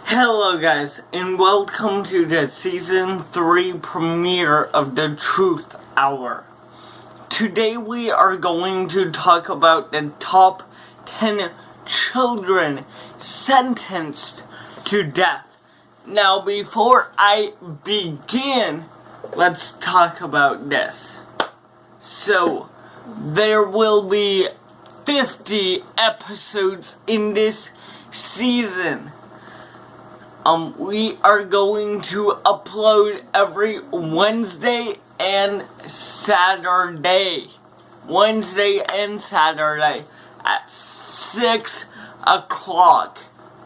Hello guys, and welcome to the Season 3 premiere of the Truth Hour. Today we are going to talk about the top 10 children sentenced to death. Now before I begin, let's talk about this. So, there will be 50 episodes in this season. We are going to upload every Wednesday and Saturday. Wednesday and Saturday at 6 o'clock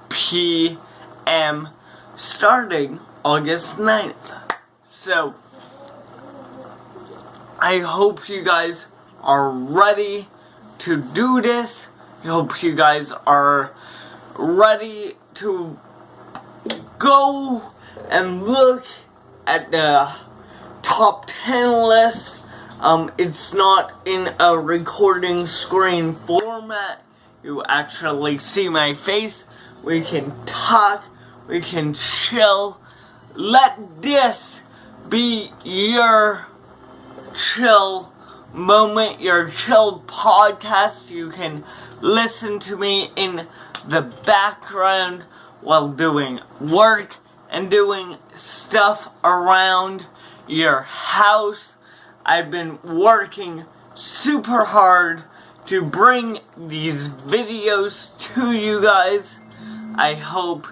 p.m. starting August 9th. So, I hope you guys are ready to do this. I hope you guys are ready to go and look at the top 10 list. It's not in a recording screen format. You actually see my face. We can talk. We can chill. Let this be your chill moment, your chill podcast. You can listen to me in the background while doing work and doing stuff around your house. I've been working super hard to bring these videos to you guys. I hope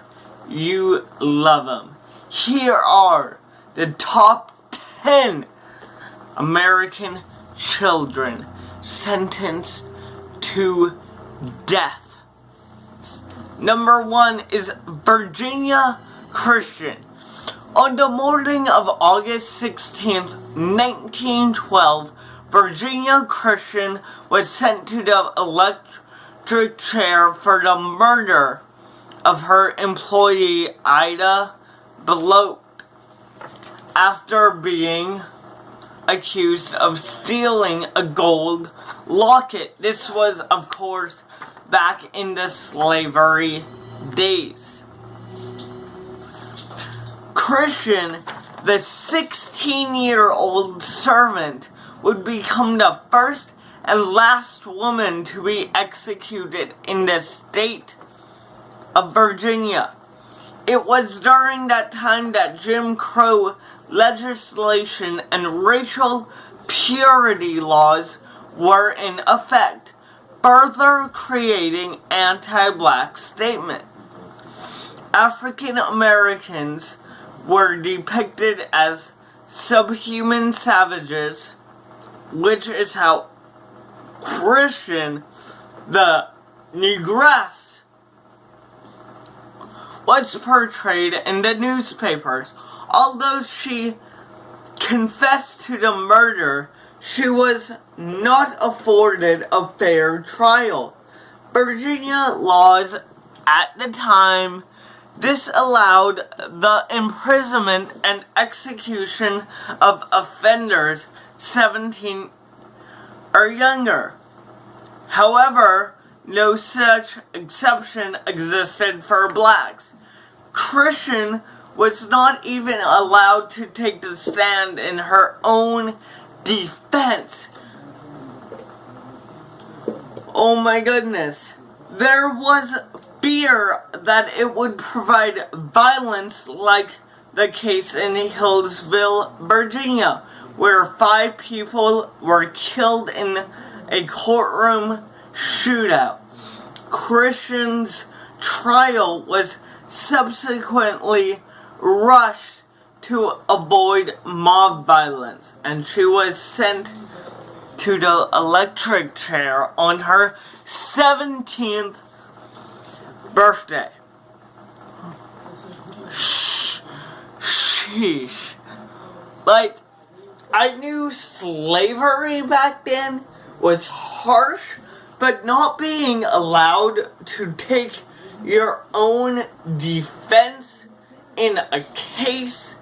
you love them. Here are the top 10 American children sentenced to death. Number 1 is Virginia Christian. On the morning of August 16th, 1912, Virginia Christian was sent to the electric chair for the murder of her employee Ida Bloch after being accused of stealing a gold locket. This was, of course, back in the slavery days. Christian, the 16-year-old servant, would become the first and last woman to be executed in the state of Virginia. It was during that time that Jim Crow legislation and racial purity laws were in effect, further creating anti-black statement. African Americans were depicted as subhuman savages, which is how Christian, the negress, was portrayed in the newspapers. Although she confessed to the murder, she was not afforded a fair trial. Virginia laws at the time disallowed the imprisonment and execution of offenders 17 or younger. However, no such exception existed for blacks. Christian was not even allowed to take the stand in her own defense. Oh my goodness. There was fear that it would provide violence like the case in Hillsville, Virginia, where 5 people were killed in a courtroom shootout. Christian's trial was subsequently rushed to avoid mob violence, and she was sent to the electric chair on her 17th birthday. Sheesh. Like, I knew slavery back then was harsh, but not being allowed to take your own defense in a case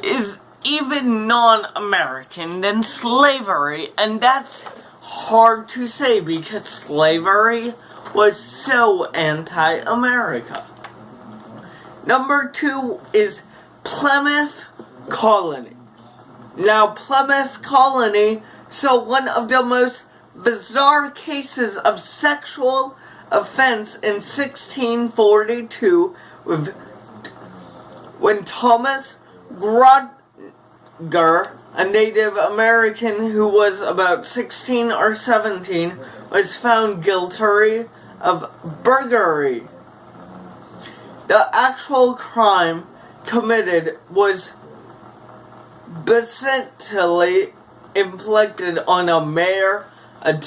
is even non-American than slavery, and that's hard to say because slavery was so anti-America. Number 2 is Plymouth Colony. Now, Plymouth Colony saw one of the most bizarre cases of sexual offense in 1642 when Thomas Grodger, a Native American who was about 16 or 17, was found guilty of burglary. The actual crime committed was bestially inflicted on a mare, a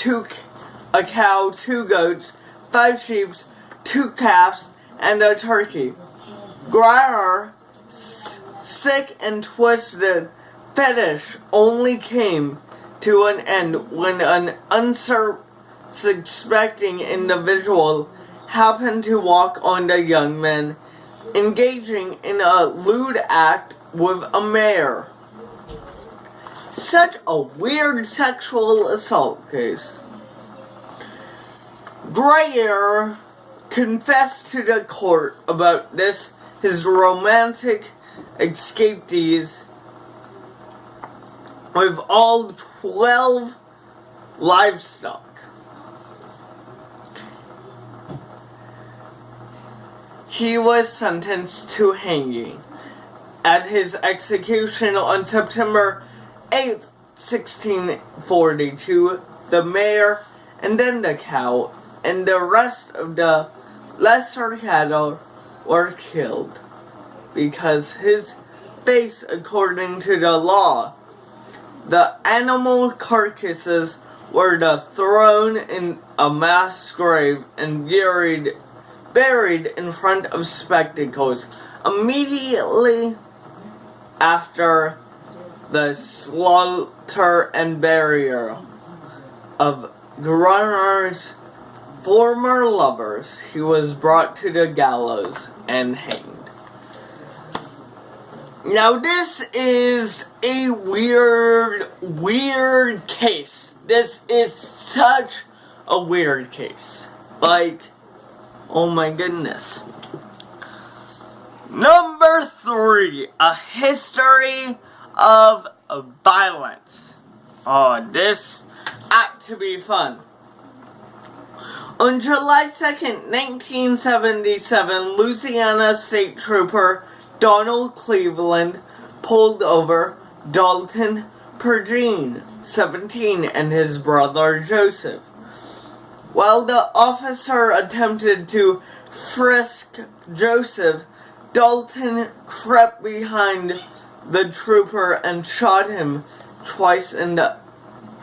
cow, 2 goats, 5 sheep, 2 calves, and a turkey. Grodger's sick and twisted fetish only came to an end when an unsuspecting individual happened to walk on the young man engaging in a lewd act with a mare. Such a weird sexual assault case. Grodger confessed to the court about his romantic escapees with all 12 livestock. He was sentenced to hanging. At his execution on September 8th, 1642, the mare and then the cow and the rest of the lesser cattle were killed because his face, according to the law. The animal carcasses were thrown in a mass grave and buried in front of spectacles. Immediately after the slaughter and burial of Grodger's former lovers, he was brought to the gallows and hanged. Now this is a weird case. This is such a weird case. Like, oh my goodness. Number 3, a history of violence. Oh, this ought to be fun. On July 2nd, 1977, Louisiana State Trooper Donald Cleveland pulled over Dalton Perdine, 17, and his brother Joseph. While the officer attempted to frisk Joseph, Dalton crept behind the trooper and shot him twice in the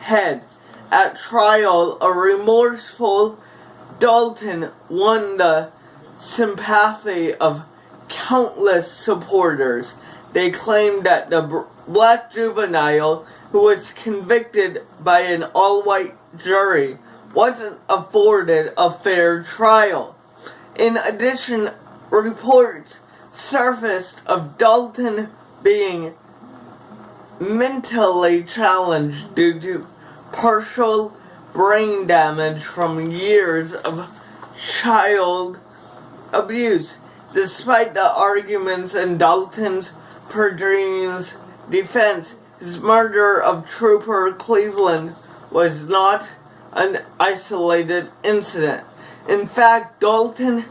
head. At trial, a remorseful Dalton won the sympathy of countless supporters. They claimed that the black juvenile, who was convicted by an all-white jury, wasn't afforded a fair trial. In addition, reports surfaced of Dalton being mentally challenged due to partial brain damage from years of child abuse. Despite the arguments in Dalton's Perdine's defense, his murder of Trooper Cleveland was not an isolated incident. In fact, Dalton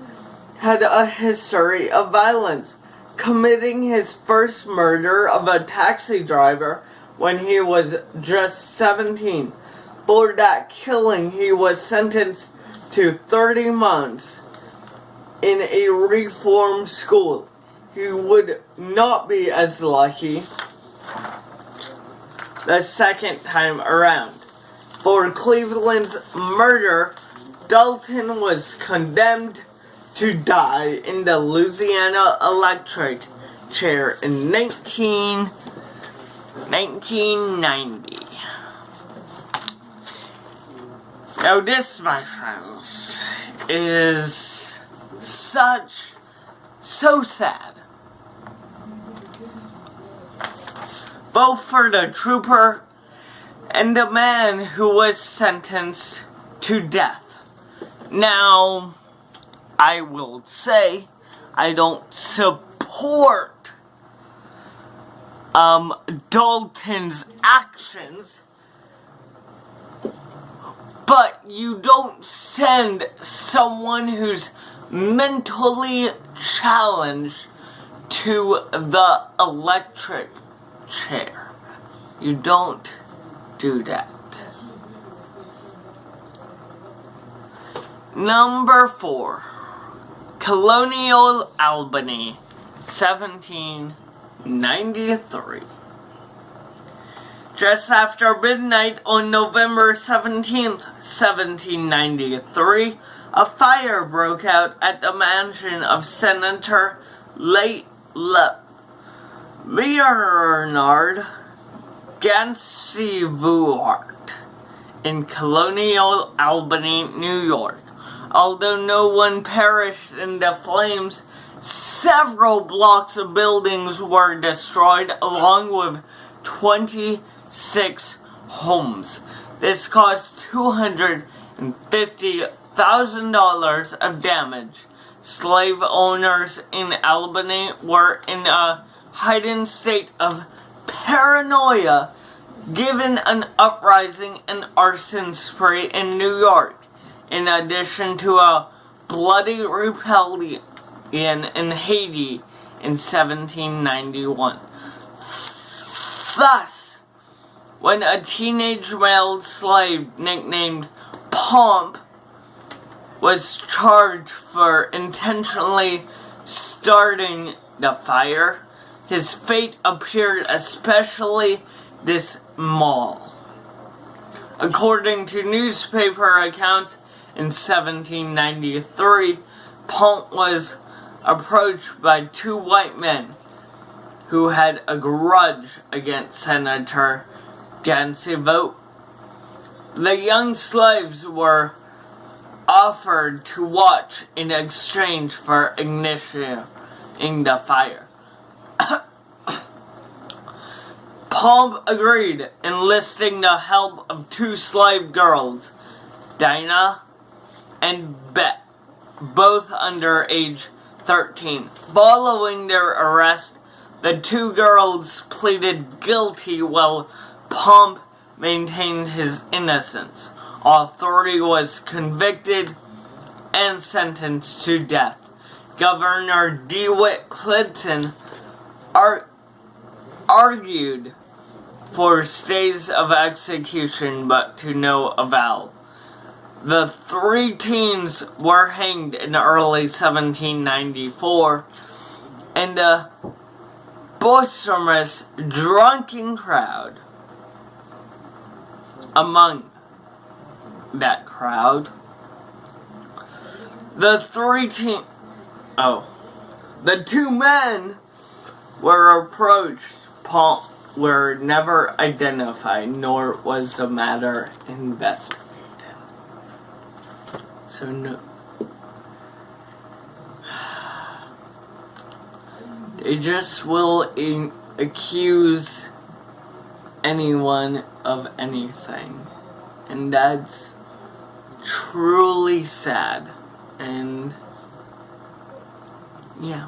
had a history of violence, committing his first murder of a taxi driver when he was just 17. For that killing, he was sentenced to 30 months in a reform school. He would not be as lucky the second time around. For Cleveland's murder, Dalton was condemned to die in the Louisiana electric chair in 1990. Now this, my friends, is so sad. Both for the trooper and the man who was sentenced to death. Now, I will say, I don't support Dalton's actions, but you don't send someone who's mentally challenged to the electric chair. You don't do that. Number 4. Colonial Albany, 1793. Just after midnight on November 17th, 1793, a fire broke out at the mansion of Senator Leonard Gansevoort in Colonial Albany, New York. Although no one perished in the flames, several blocks of buildings were destroyed along with 26 homes. This caused $250,000 of damage. Slave owners in Albany were in a heightened state of paranoia given an uprising and arson spree in New York, in addition to a bloody rebellion in Haiti in 1791. Thus, when a teenage male slave nicknamed Pomp was charged for intentionally starting the fire, his fate appeared especially dismal. According to newspaper accounts, in 1793, Pomp was approached by 2 white men who had a grudge against Senator Gansevoort. The young slaves were offered to watch in exchange for initiating the fire. Pomp agreed, enlisting the help of 2 slave girls, Dinah and Bet, both under age 13. Following their arrest, the 2 girls pleaded guilty while Pomp maintained his innocence. All 3 was convicted and sentenced to death. Governor DeWitt Clinton argued for stays of execution, but to no avail. The 3 teens were hanged in early 1794, and a boisterous, drunken crowd among that crowd, the 2 men were approached. Pomp were never identified, nor was the matter investigated. So no, they just will accuse anyone of anything, and that's truly sad. And yeah,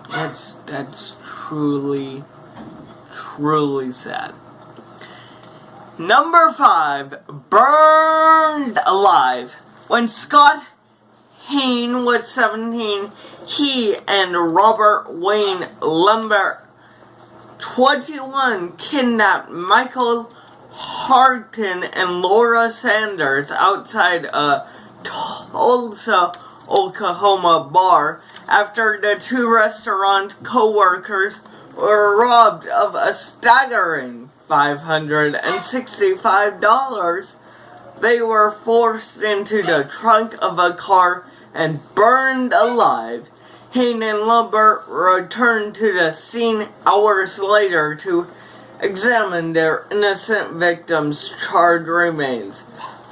that's truly sad. Number 5, burned alive. When Scott Hayne was 17, he and Robert Wayne Lambert, 21, kidnapped Michael Harton and Laura Sanders outside a Tulsa, Oklahoma bar after the 2 restaurant co-workers were robbed of a staggering $565. They were forced into the trunk of a car and burned alive. Hayne and Lambert returned to the scene hours later to examine their innocent victims' charred remains.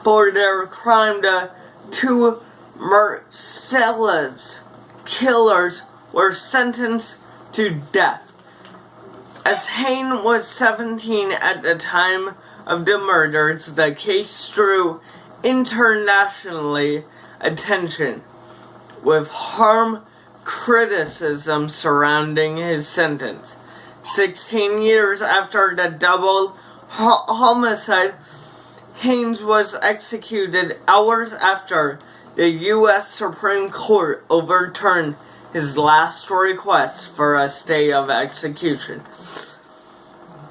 For their crime, the 2 merciless killers were sentenced to death. As Hayne was 17 at the time of the murders, the case drew internationally attention with harsh criticism surrounding his sentence. 16 years after the double homicide, Haynes was executed hours after the U.S. Supreme Court overturned his last request for a stay of execution.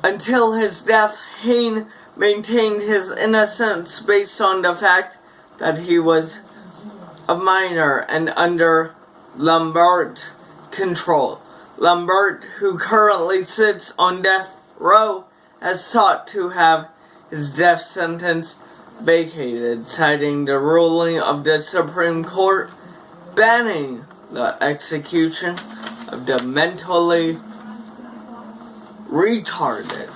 Until his death, Haynes maintained his innocence based on the fact that he was a minor and under Lambert's control. Lambert, who currently sits on death row, has sought to have his death sentence vacated, citing the ruling of the Supreme Court banning the execution of the mentally retarded.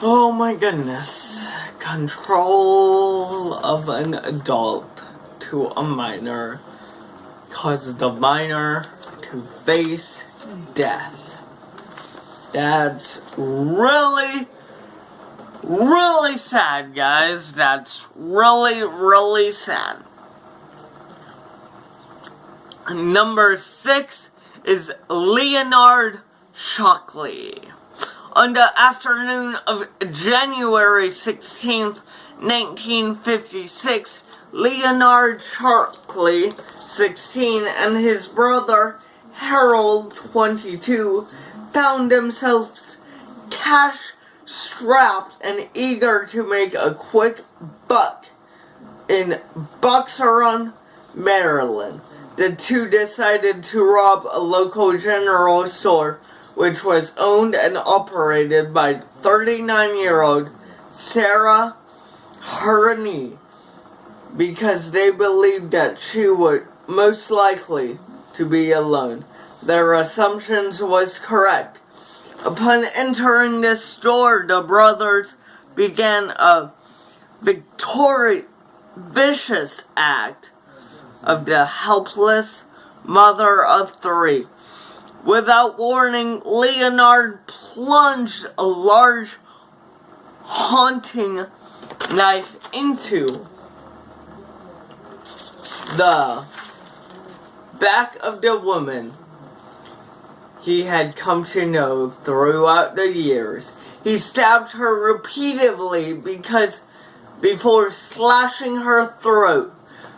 Oh my goodness. Control of an adult to a minor causes the minor to face death. That's really sad, guys. That's really sad. Number 6 is Leonard Shockley. On the afternoon of January 16th, 1956, Leonard Shockley, 16, and his brother Harold, 22, found themselves cash-strapped and eager to make a quick buck in Boxer Run, Maryland. The two decided to rob a local general store, which was owned and operated by 39-year-old Sarah Herney, because they believed that she would most likely to be alone. Their assumptions was correct. Upon entering the store, the brothers began a vicious act of the helpless mother of 3. Without warning, Leonard plunged a large hunting knife into the back of the woman he had come to know throughout the years. He stabbed her repeatedly before slashing her throat.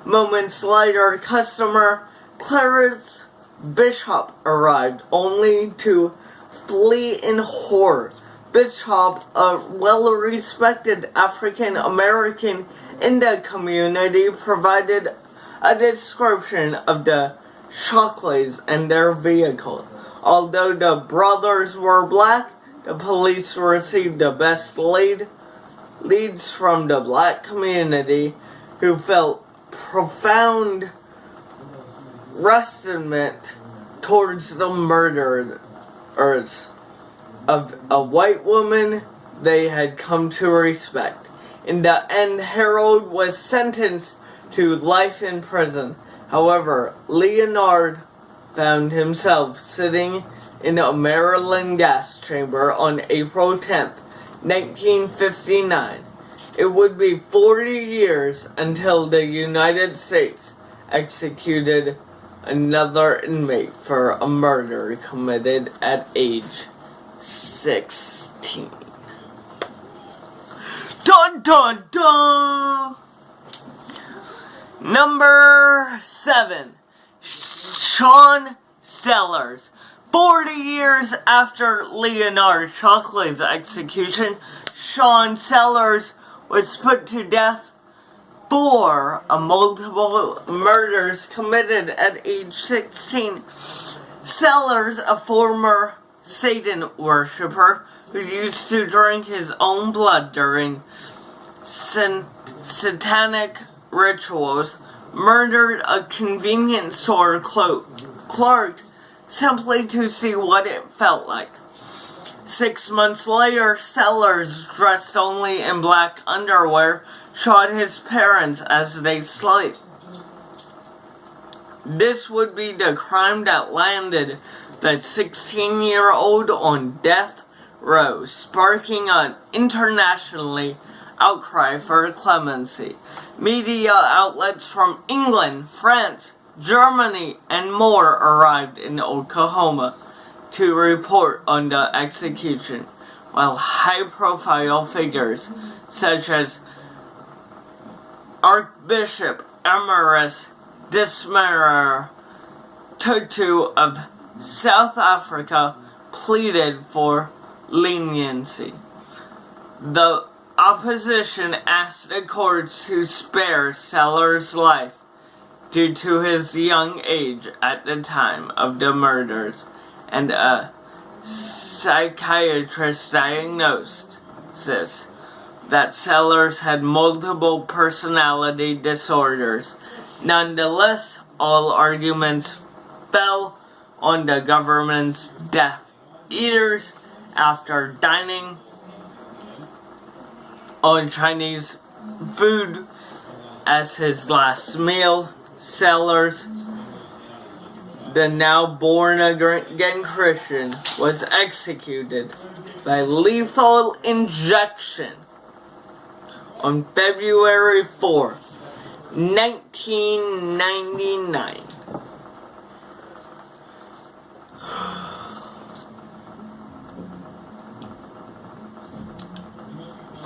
Moments later, customer Clarence Bishop arrived, only to flee in horror. Bishop, a well-respected African-American in the community, provided a description of the Shockleys and their vehicle. Although the brothers were black, the police received the best leads from the black community, who felt profound resentment towards the murderers of a white woman they had come to respect. In the end, Harold was sentenced to life in prison. However, Leonard found himself sitting in a Maryland gas chamber on April 10th, 1959. It would be 40 years until the United States executed another inmate for a murder committed at age 16. Dun dun dun! Number 7. Sean Sellers. 40 years after Leonard Shockley's execution, Sean Sellers was put to death for multiple murders committed at age 16. Sellers, a former Satan worshiper who used to drink his own blood during satanic rituals, murdered a convenience store clerk simply to see what it felt like. 6 months later, Sellers, dressed only in black underwear, shot his parents as they slept. This would be the crime that landed the 16-year-old on death row, sparking an internationally outcry for clemency. Media outlets from England, France, Germany, and more arrived in Oklahoma to report on the execution, while high-profile figures such as Archbishop Emeritus Desmarais Tutu of South Africa pleaded for leniency. The opposition asked the courts to spare Sellers' life due to his young age at the time of the murders, and a psychiatrist's diagnosis that Sellers had multiple personality disorders. Nonetheless, all arguments fell on the government's Death Eaters after dining on Chinese food as his last meal. Sellers, the now born-again Christian, was executed by lethal injection on February 4th, 1999.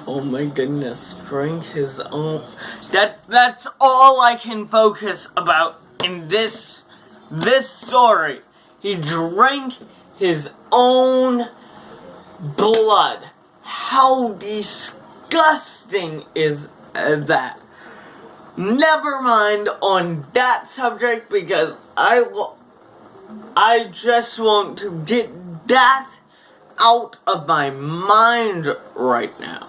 Oh my goodness, drank his own. That's all I can focus about in this story. He drank his own blood. How disgusting is that? Never mind on that subject, because I just want to get that out of my mind right now.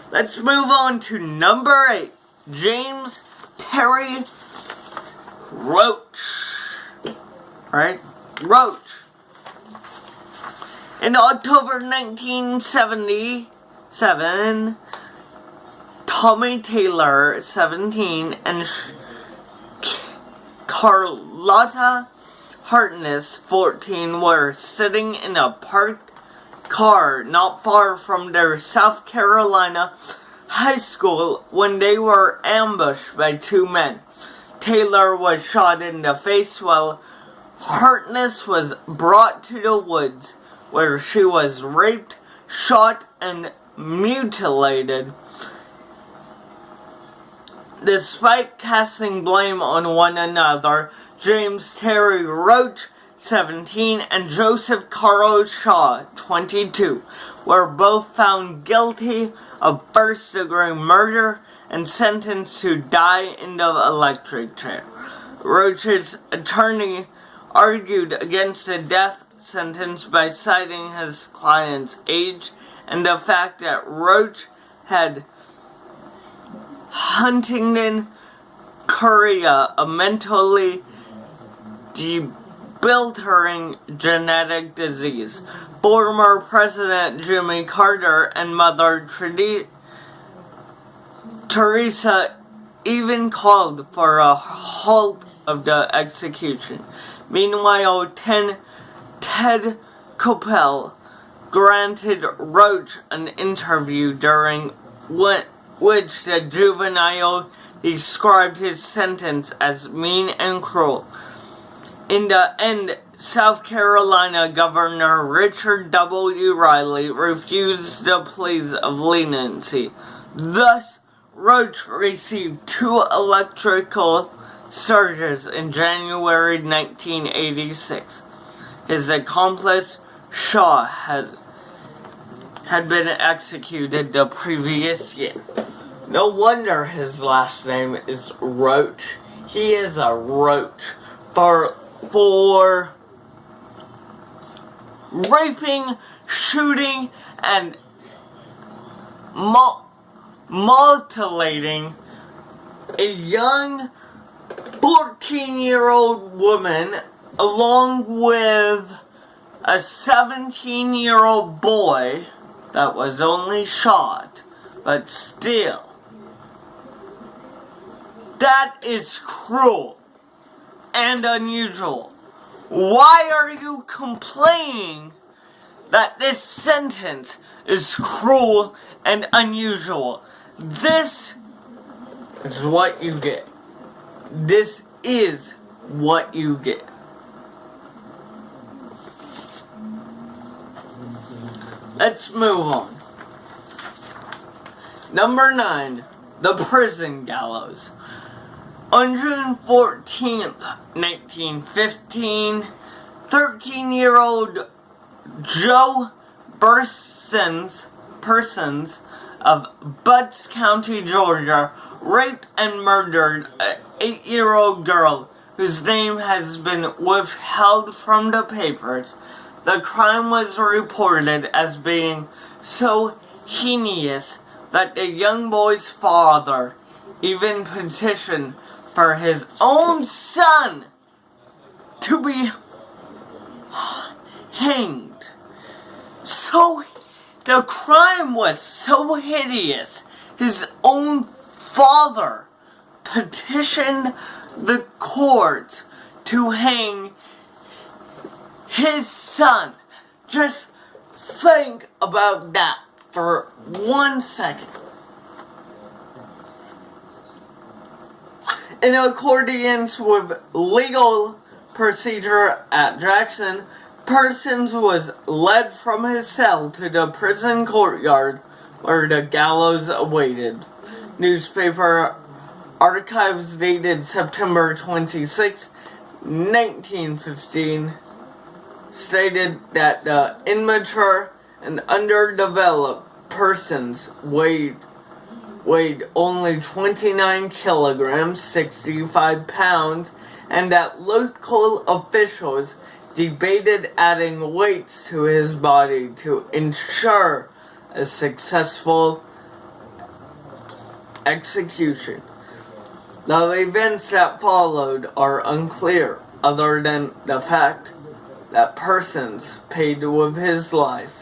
Let's move on to number 8. James Terry Roach. Right? Roach. In October 1977, Tommy Taylor, 17, and Carlotta Hartness, 14, were sitting in a parked car not far from their South Carolina high school when they were ambushed by two men. Taylor was shot in the face while Hartness was brought to the woods, where she was raped, shot, and mutilated. Despite casting blame on one another, James Terry Roach, 17, and Joseph Carl Shaw, 22, were both found guilty of first-degree murder and sentenced to die in the electric chair. Roach's attorney argued against the death sentence by citing his client's age and the fact that Roach had Huntington chorea, a mentally debilitating genetic disease. Former President Jimmy Carter and Mother Teresa even called for a halt of the execution. Meanwhile, Ted Koppel granted Roach an interview during which the juvenile described his sentence as mean and cruel. In the end, South Carolina Governor Richard W. Riley refused the pleas of leniency. Thus, Roach received 2 electrical surges in January 1986. His accomplice, Shaw, had been executed the previous year. No wonder his last name is Roach. He is a roach for raping, shooting, and mutilating a young 14-year-old woman along with a 17-year-old boy that was only shot, but still. That is cruel and unusual. Why are you complaining that this sentence is cruel and unusual? This is what you get. This is what you get. Let's move on. Number 9, the prison gallows. On June 14th, 1915, 13-year-old Joe Persons of Butts County, Georgia, raped and murdered an 8-year-old girl whose name has been withheld from the papers. The crime was reported as being so heinous that the young boy's father even petitioned for his own son to be hanged. So the crime was so hideous, his own father petitioned the court to hang his son. Just think about that for 1 second. In accordance with legal procedure at Jackson, Persons was led from his cell to the prison courtyard where the gallows awaited. Newspaper archives dated September 26, 1915, stated that the immature and underdeveloped Persons weighed only 29 kilograms, 65 pounds, and that local officials debated adding weights to his body to ensure a successful execution. The events that followed are unclear, other than the fact that Persons paid with his life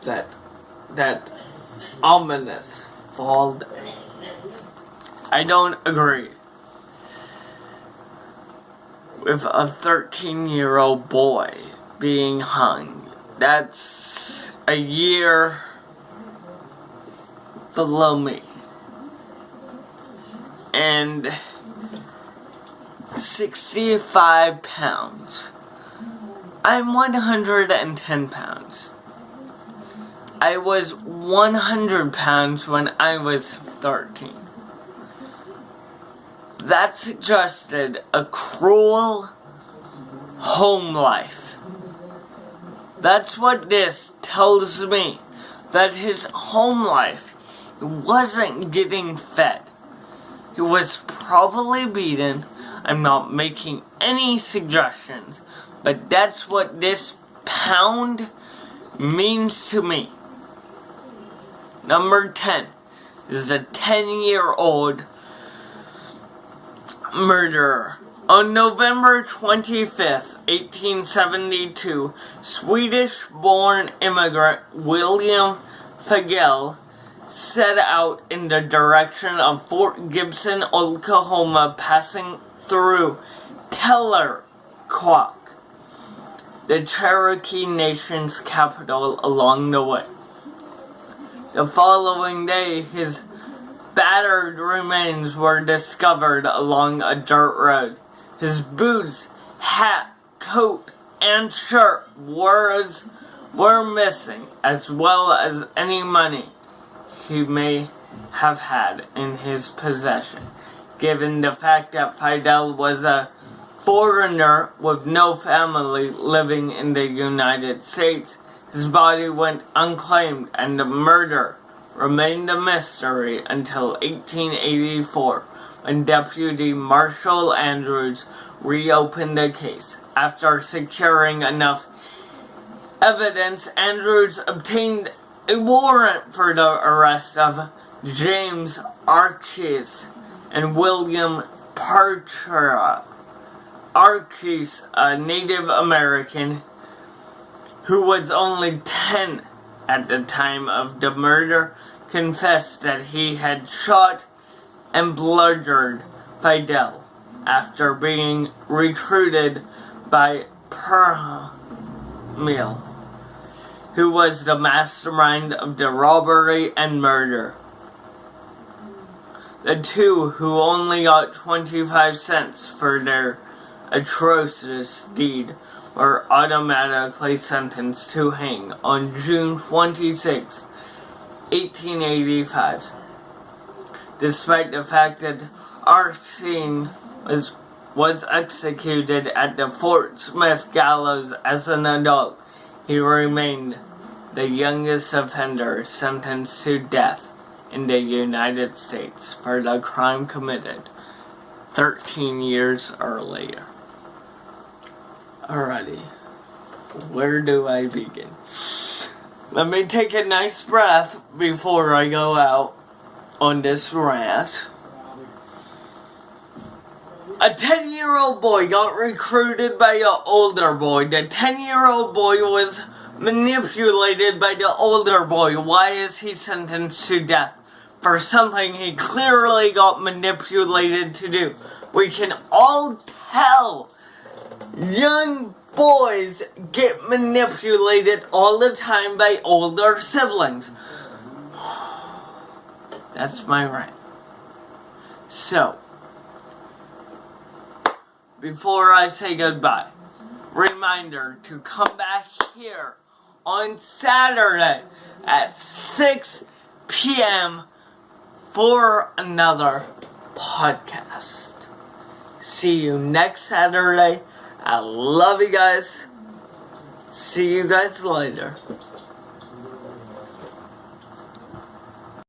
that ominous fall day. I don't agree with a 13-year-old boy being hung. That's a year below me. And 65 pounds. I'm 110 pounds. I was 100 pounds when I was 13. That suggested a cruel home life. That's what this tells me. That his home life, he wasn't getting fed. He was probably beaten. I'm not making any suggestions, but that's what this pound means to me. Number 10 is the 10-year-old murderer. On November 25th, 1872, Swedish-born immigrant William Fagel set out in the direction of Fort Gibson, Oklahoma, passing through Tellerquack, the Cherokee Nation's capital, along the way. The following day, his battered remains were discovered along a dirt road. His boots, hat, coat, and shirt were missing, as well as any money he may have had in his possession. Given the fact that Fidel was a foreigner with no family living in the United States, his body went unclaimed and the murder remained a mystery until 1884, when Deputy Marshal Andrews reopened the case. After securing enough evidence, Andrews obtained a warrant for the arrest of James Arkes and William Parcher. Arkes, a Native American who was only 10 at the time of the murder, confessed that he had shot and bludgeoned Fidel after being recruited by Permil, who was the mastermind of the robbery and murder. The two who only got 25 cents for their atrocious deed were automatically sentenced to hang on June 26, 1885. Despite the fact that Arthur was executed at the Fort Smith gallows as an adult, he remained the youngest offender sentenced to death in the United States for the crime committed 13 years earlier. Alrighty, where do I begin? Let me take a nice breath before I go out on this rant. A 10-year-old boy got recruited by an older boy. The 10-year-old boy was manipulated by the older boy. Why is he sentenced to death? For something he clearly got manipulated to do. We can all tell young boys get manipulated all the time by older siblings. That's my rant. So, before I say goodbye, reminder to come back here on Saturday at 6 p.m. for another podcast. See you next Saturday. I love you guys. See you guys later.